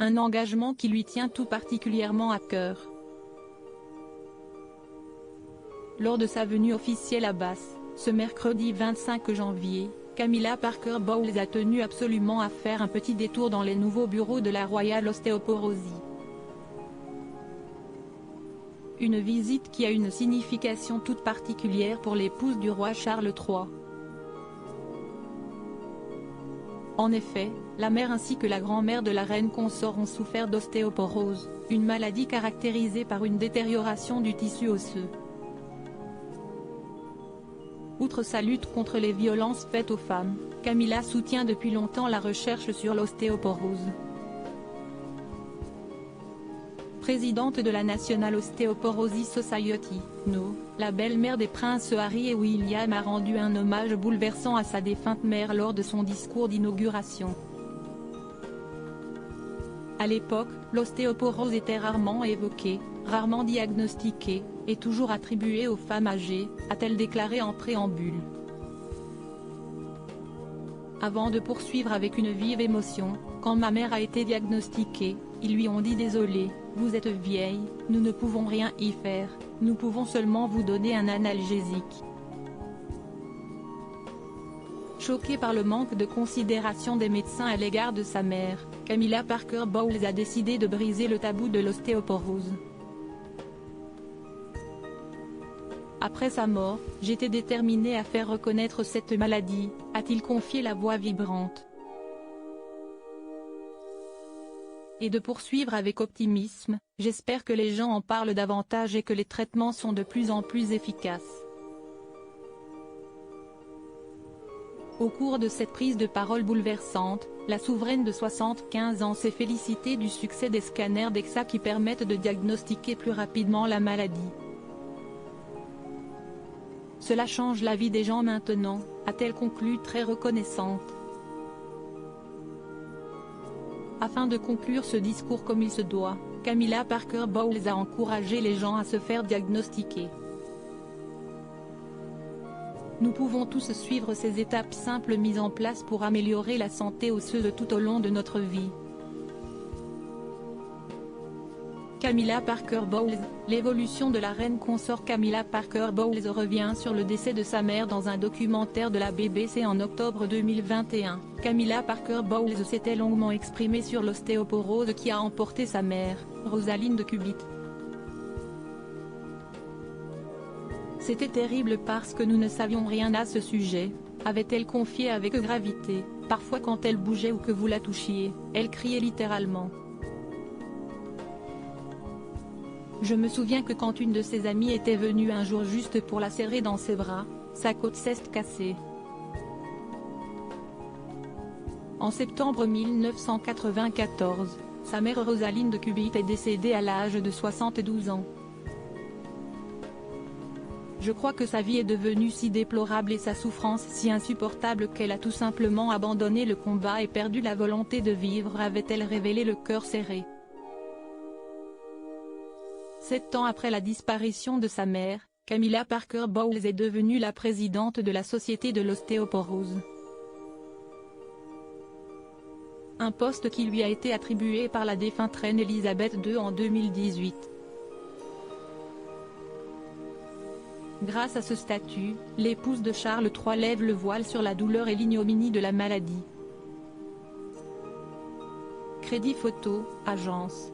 un engagement qui lui tient tout particulièrement à cœur. Lors de sa venue officielle à Bath, ce mercredi 25 janvier, Camilla Parker Bowles a tenu absolument à faire un petit détour dans les nouveaux bureaux de la Royal Osteoporosis. Une visite qui a une signification toute particulière pour l'épouse du roi Charles III. En effet, la mère ainsi que la grand-mère de la reine consort ont souffert d'ostéoporose, une maladie caractérisée par une détérioration du tissu osseux. Outre sa lutte contre les violences faites aux femmes, Camilla soutient depuis longtemps la recherche sur l'ostéoporose. Présidente de la National Osteoporosis Society, NO, la belle-mère des princes Harry et William a rendu un hommage bouleversant à sa défunte mère lors de son discours d'inauguration. À l'époque, l'ostéoporose était rarement évoquée, rarement diagnostiquée, et toujours attribuée aux femmes âgées, a-t-elle déclaré en préambule. Avant de poursuivre avec une vive émotion, quand ma mère a été diagnostiquée, ils lui ont dit désolé, vous êtes vieille, nous ne pouvons rien y faire, nous pouvons seulement vous donner un analgésique. Choquée par le manque de considération des médecins à l'égard de sa mère, Camilla Parker Bowles a décidé de briser le tabou de l'ostéoporose. Après sa mort, j'étais déterminée à faire reconnaître cette maladie, a-t-il confié la voix vibrante. Et de poursuivre avec optimisme, j'espère que les gens en parlent davantage et que les traitements sont de plus en plus efficaces. Au cours de cette prise de parole bouleversante, la souveraine de 75 ans s'est félicitée du succès des scanners DEXA qui permettent de diagnostiquer plus rapidement la maladie. Cela change la vie des gens maintenant, a-t-elle conclu très reconnaissante. Afin de conclure ce discours comme il se doit, Camilla Parker Bowles a encouragé les gens à se faire diagnostiquer. Nous pouvons tous suivre ces étapes simples mises en place pour améliorer la santé osseuse tout au long de notre vie. Camilla Parker Bowles, l'évolution de la reine consort Camilla Parker Bowles revient sur le décès de sa mère dans un documentaire de la BBC en octobre 2021. Camilla Parker Bowles s'était longuement exprimée sur l'ostéoporose qui a emporté sa mère, Rosalind Cubitt. C'était terrible parce que nous ne savions rien à ce sujet, avait-elle confié avec gravité. Parfois quand elle bougeait ou que vous la touchiez, elle criait littéralement. Je me souviens que quand une de ses amies était venue un jour juste pour la serrer dans ses bras, sa côte s'est cassée. En septembre 1994, sa mère Rosalind Cubitt est décédée à l'âge de 72 ans. Je crois que sa vie est devenue si déplorable et sa souffrance si insupportable qu'elle a tout simplement abandonné le combat et perdu la volonté de vivre, avait-elle révélé le cœur serré. 7 ans après la disparition de sa mère, Camilla Parker Bowles est devenue la présidente de la Société de l'ostéoporose. Un poste qui lui a été attribué par la défunte reine Elisabeth II en 2018. Grâce à ce statut, l'épouse de Charles III lève le voile sur la douleur et l'ignominie de la maladie. Crédit photo, agence.